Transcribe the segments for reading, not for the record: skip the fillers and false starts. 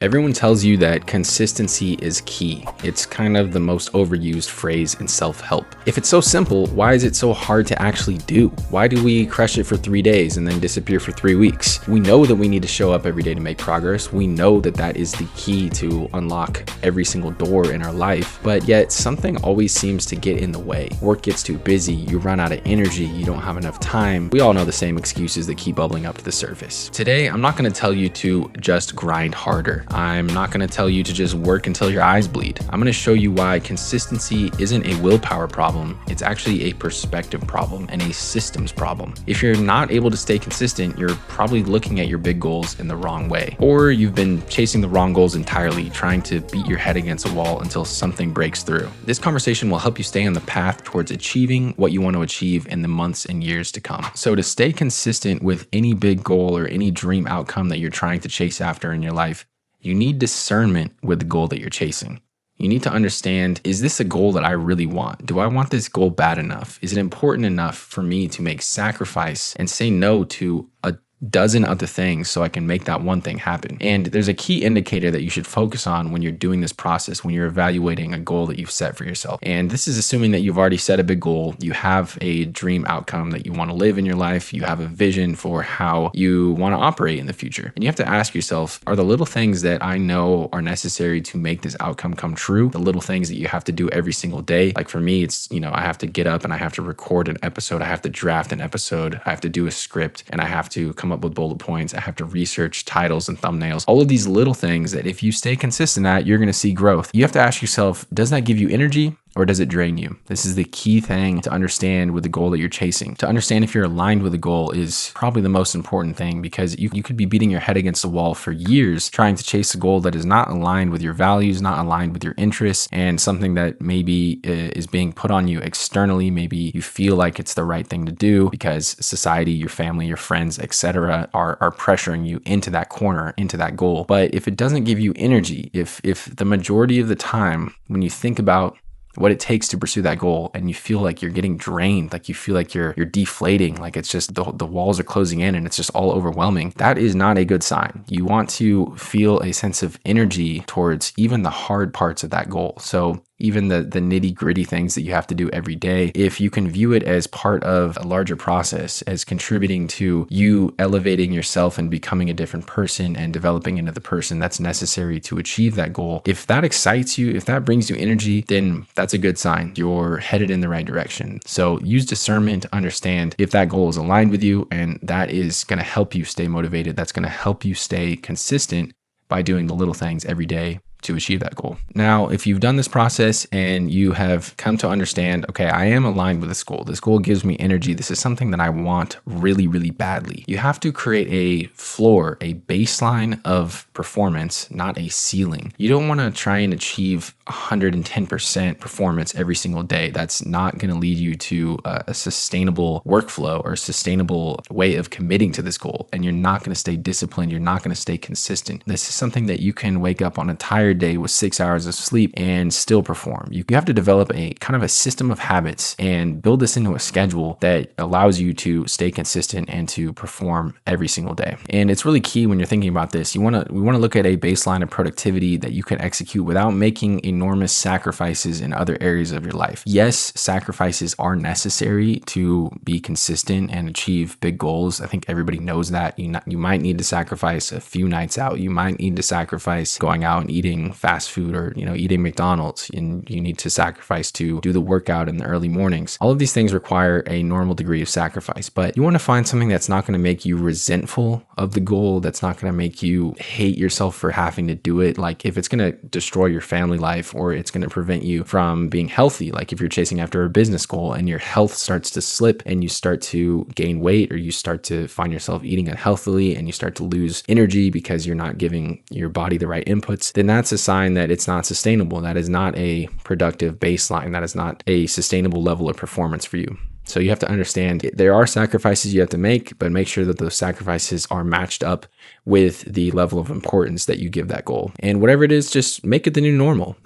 Everyone tells you that consistency is key. It's kind of the most overused phrase in self-help. If it's so simple, why is it so hard to actually do? Why do we crush it for 3 days and then disappear for 3 weeks? We know that we need to show up every day to make progress. We know that that is the key to unlock every single door in our life, but yet something always seems to get in the way. Work gets too busy, you run out of energy, you don't have enough time. We all know the same excuses that keep bubbling up to the surface. Today, I'm not going to tell you to just grind harder. I'm not going to tell you to just work until your eyes bleed. I'm going to show you why consistency isn't a willpower problem. It's actually a perspective problem and a systems problem. If you're not able to stay consistent, you're probably looking at your big goals in the wrong way, or you've been chasing the wrong goals entirely, trying to beat your head against a wall until something breaks through. This conversation will help you stay on the path towards achieving what you want to achieve in the months and years to come. So to stay consistent with any big goal or any dream outcome that you're trying to chase after in your life, you need discernment with the goal that you're chasing. You need to understand, is this a goal that I really want? Do I want this goal bad enough? Is it important enough for me to make sacrifice and say no to a dozen other things so I can make that one thing happen? And there's a key indicator that you should focus on when you're doing this process, when you're evaluating a goal that you've set for yourself. And this is assuming that you've already set a big goal, you have a dream outcome that you want to live in your life, you have a vision for how you want to operate in the future. And you have to ask yourself, are the little things that I know are necessary to make this outcome come true, the little things that you have to do every single day? Like for me, it's, I have to get up and I have to record an episode, I have to draft an episode, I have to do a script, and I have to come up with bullet points. I have to research titles and thumbnails. All of these little things that if you stay consistent at, you're going to see growth. You have to ask yourself, does that give you energy? Or does it drain you? This is the key thing to understand with the goal that you're chasing. To understand if you're aligned with a goal is probably the most important thing, because you could be beating your head against the wall for years trying to chase a goal that is not aligned with your values, not aligned with your interests, and something that maybe is being put on you externally. Maybe you feel like it's the right thing to do because society, your family, your friends, etc. are pressuring you into that corner, into that goal. But if it doesn't give you energy, if the majority of the time when you think about what it takes to pursue that goal and you feel like you're getting drained, like you feel like you're deflating, like it's just the walls are closing in and it's just all overwhelming, that is not a good sign. You want to feel a sense of energy towards even the hard parts of that goal. So even the nitty gritty things that you have to do every day, if you can view it as part of a larger process, as contributing to you elevating yourself and becoming a different person and developing into the person that's necessary to achieve that goal, if that excites you, if that brings you energy, then that's a good sign. You're headed in the right direction. So use discernment to understand if that goal is aligned with you, and that is going to help you stay motivated. That's going to help you stay consistent by doing the little things every day to achieve that goal. Now, if you've done this process and you have come to understand, okay, I am aligned with this goal gives me energy, this is something that I want really, really badly, you have to create a floor, a baseline of performance, not a ceiling. You don't want to try and achieve 110% performance every single day. That's not going to lead you to a sustainable workflow or a sustainable way of committing to this goal. And you're not going to stay disciplined. You're not going to stay consistent. This is something that you can wake up on a tired day with 6 hours of sleep and still perform. You have to develop a kind of a system of habits and build this into a schedule that allows you to stay consistent and to perform every single day. And it's really key when you're thinking about this. We want to look at a baseline of productivity that you can execute without making enormous sacrifices in other areas of your life. Yes, sacrifices are necessary to be consistent and achieve big goals. I think everybody knows that. You might need to sacrifice a few nights out. You might need to sacrifice going out and eating fast food or eating McDonald's, and you need to sacrifice to do the workout in the early mornings. All of these things require a normal degree of sacrifice, but you want to find something that's not going to make you resentful of the goal, that's not going to make you hate yourself for having to do it. Like if it's going to destroy your family life or it's going to prevent you from being healthy, like if you're chasing after a business goal and your health starts to slip and you start to gain weight or you start to find yourself eating unhealthily and you start to lose energy because you're not giving your body the right inputs, then that's a sign that it's not sustainable. That is not a productive baseline. That is not a sustainable level of performance for you. So you have to understand there are sacrifices you have to make, but make sure that those sacrifices are matched up with the level of importance that you give that goal. And whatever it is, just make it the new normal.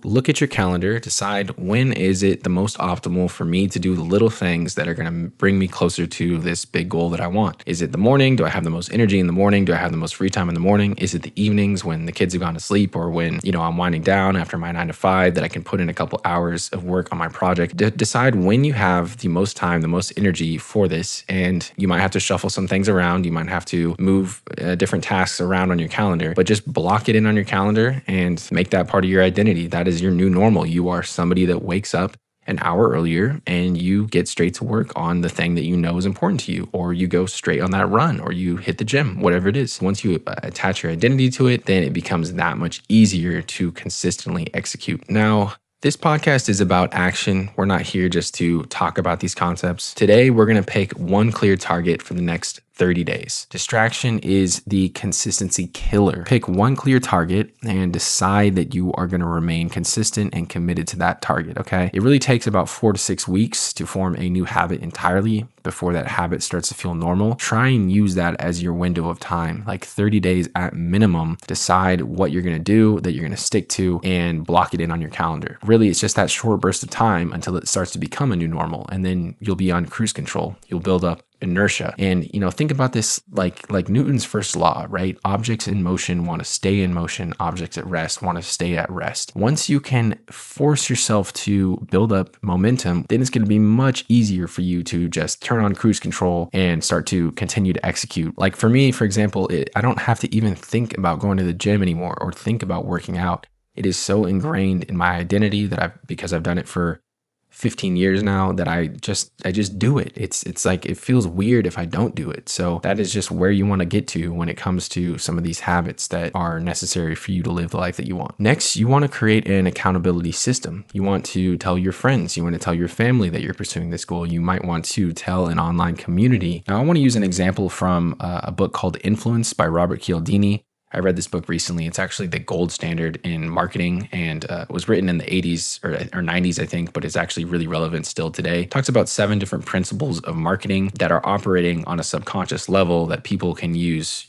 Look at your calendar, decide when is it the most optimal for me to do the little things that are going to bring me closer to this big goal that I want. Is it the morning? Do I have the most energy in the morning? Do I have the most free time in the morning? Is it the evenings when the kids have gone to sleep, or when, I'm winding down after my 9 to 5 that I can put in a couple hours of work on my project? Decide when you have the most time, the most energy for this. And you might have to shuffle some things around. You might have to move different tasks around on your calendar, but just block it in on your calendar and make that part of your identity. That is your new normal. You are somebody that wakes up an hour earlier and you get straight to work on the thing that you know is important to you, or you go straight on that run, or you hit the gym, whatever it is. Once you attach your identity to it, then it becomes that much easier to consistently execute. Now, this podcast is about action. We're not here just to talk about these concepts. Today, we're going to pick one clear target for the next 30 days. Distraction is the consistency killer. Pick one clear target and decide that you are going to remain consistent and committed to that target, okay? It really takes about 4 to 6 weeks to form a new habit entirely before that habit starts to feel normal. Try and use that as your window of time, like 30 days at minimum. Decide what you're going to do, that you're going to stick to, and block it in on your calendar. Really, it's just that short burst of time until it starts to become a new normal, and then you'll be on cruise control. You'll build up inertia. And think about this like Newton's first law, right? Objects in motion want to stay in motion. Objects at rest want to stay at rest. Once you can force yourself to build up momentum, then it's going to be much easier for you to just turn on cruise control and start to continue to execute. Like for me, for example, I don't have to even think about going to the gym anymore or think about working out. It is so ingrained in my identity that because I've done it for 15 years now, that I just do it. It's like, it feels weird if I don't do it. So that is just where you want to get to when it comes to some of these habits that are necessary for you to live the life that you want. Next, you want to create an accountability system. You want to tell your friends, you want to tell your family that you're pursuing this goal. You might want to tell an online community. Now, I want to use an example from a book called Influence by Robert Cialdini. I read this book recently. It's actually the gold standard in marketing, and it was written in the 80s or 90s, I think, but it's actually really relevant still today. It talks about 7 different principles of marketing that are operating on a subconscious level that people can use,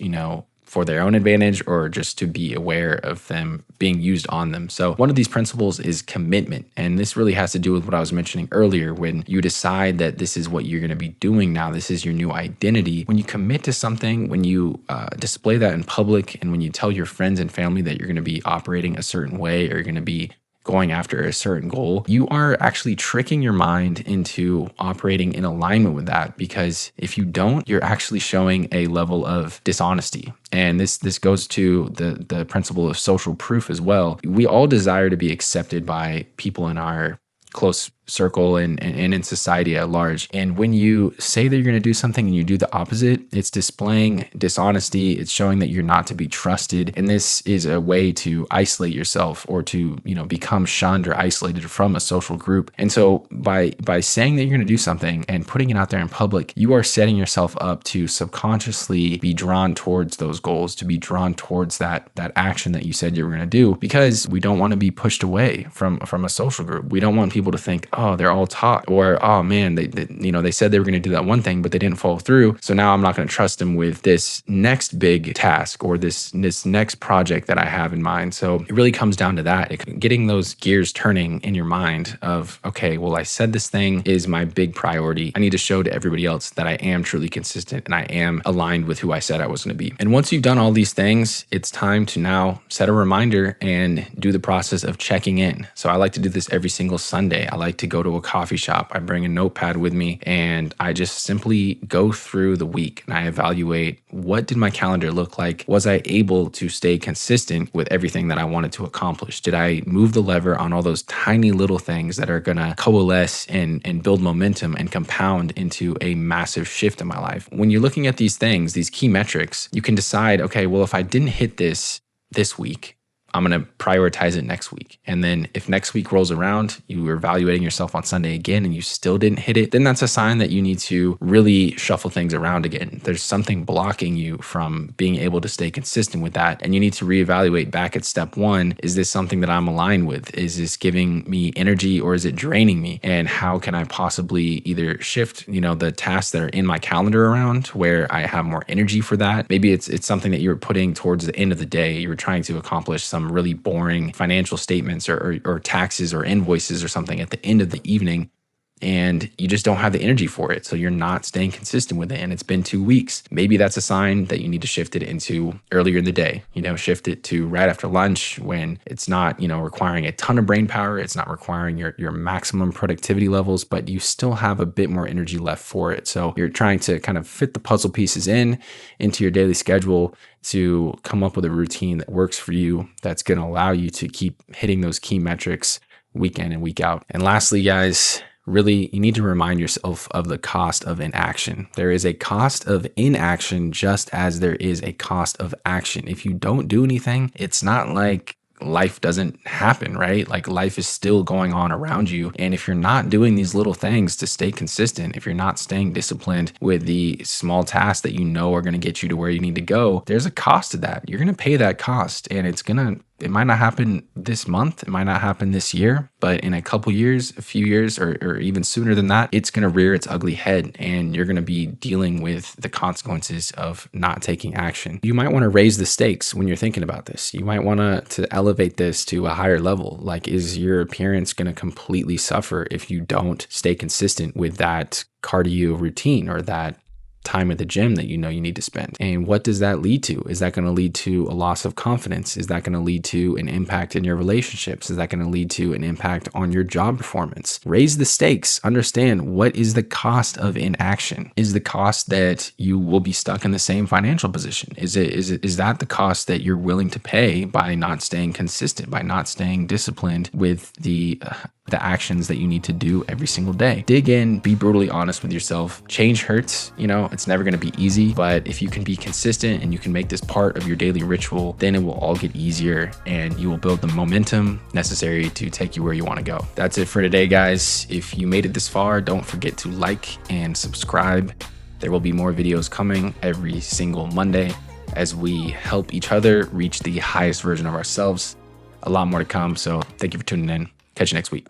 for their own advantage or just to be aware of them being used on them. So one of these principles is commitment. And this really has to do with what I was mentioning earlier. When you decide that this is what you're going to be doing now, this is your new identity. When you commit to something, when you display that in public, and when you tell your friends and family that you're going to be operating a certain way, or you're going to be going after a certain goal, you are actually tricking your mind into operating in alignment with that. Because if you don't, you're actually showing a level of dishonesty. And this goes to the principle of social proof as well. We all desire to be accepted by people in our close circle and in society at large. And when you say that you're going to do something and you do the opposite, it's displaying dishonesty. It's showing that you're not to be trusted. And this is a way to isolate yourself, or to, become shunned or isolated from a social group. And so by saying that you're going to do something and putting it out there in public, you are setting yourself up to subconsciously be drawn towards those goals, to be drawn towards that action that you said you were going to do, because we don't want to be pushed away from a social group. We don't want people to think, oh, they're all taught, or, oh man, they said they were going to do that one thing, but they didn't follow through. So now I'm not going to trust them with this next big task, or this next project that I have in mind. So it really comes down to that. Getting those gears turning in your mind of, okay, well, I said this thing is my big priority. I need to show to everybody else that I am truly consistent and I am aligned with who I said I was going to be. And once you've done all these things, it's time to now set a reminder and do the process of checking in. So I like to do this every single Sunday. I like to go to a coffee shop. I bring a notepad with me, and I just simply go through the week and I evaluate, what did my calendar look like? Was I able to stay consistent with everything that I wanted to accomplish? Did I move the lever on all those tiny little things that are going to coalesce and build momentum and compound into a massive shift in my life? When you're looking at these things, these key metrics, you can decide, okay, well, if I didn't hit this week, I'm going to prioritize it next week. And then if next week rolls around, you were evaluating yourself on Sunday again and you still didn't hit it, then that's a sign that you need to really shuffle things around again. There's something blocking you from being able to stay consistent with that. And you need to reevaluate back at step one. Is this something that I'm aligned with? Is this giving me energy or is it draining me? And how can I possibly either shift, the tasks that are in my calendar around where I have more energy for that? Maybe it's something that you're putting towards the end of the day. You were trying to accomplish some really boring financial statements or taxes or invoices or something at the end of the evening, and you just don't have the energy for it. So you're not staying consistent with it. And it's been 2 weeks. Maybe that's a sign that you need to shift it into earlier in the day, shift it to right after lunch when it's not, requiring a ton of brain power. It's not requiring your maximum productivity levels, but you still have a bit more energy left for it. So you're trying to kind of fit the puzzle pieces into your daily schedule to come up with a routine that works for you, that's going to allow you to keep hitting those key metrics week in and week out. And lastly, guys, really, you need to remind yourself of the cost of inaction. There is a cost of inaction just as there is a cost of action. If you don't do anything, it's not like life doesn't happen, right? Like life is still going on around you. And if you're not doing these little things to stay consistent, if you're not staying disciplined with the small tasks that are going to get you to where you need to go, there's a cost to that. You're going to pay that cost, and it might not happen this month, it might not happen this year, but in a couple years, a few years, or even sooner than that, it's going to rear its ugly head and you're going to be dealing with the consequences of not taking action. You might want to raise the stakes when you're thinking about this. You might want to elevate this to a higher level. Like, is your appearance going to completely suffer if you don't stay consistent with that cardio routine or that time at the gym that you need to spend? And what does that lead to? Is that going to lead to a loss of confidence? Is that going to lead to an impact in your relationships? Is that going to lead to an impact on your job performance? Raise the stakes. Understand, what is the cost of inaction? Is the cost that you will be stuck in the same financial position? Is that the cost that you're willing to pay by not staying consistent, by not staying disciplined with the actions that you need to do every single day? Dig in, be brutally honest with yourself. Change hurts, it's never going to be easy, but if you can be consistent and you can make this part of your daily ritual, then it will all get easier and you will build the momentum necessary to take you where you want to go. That's it for today, guys. If you made it this far, don't forget to like and subscribe. There will be more videos coming every single Monday as we help each other reach the highest version of ourselves. A lot more to come, so thank you for tuning in. Catch you next week.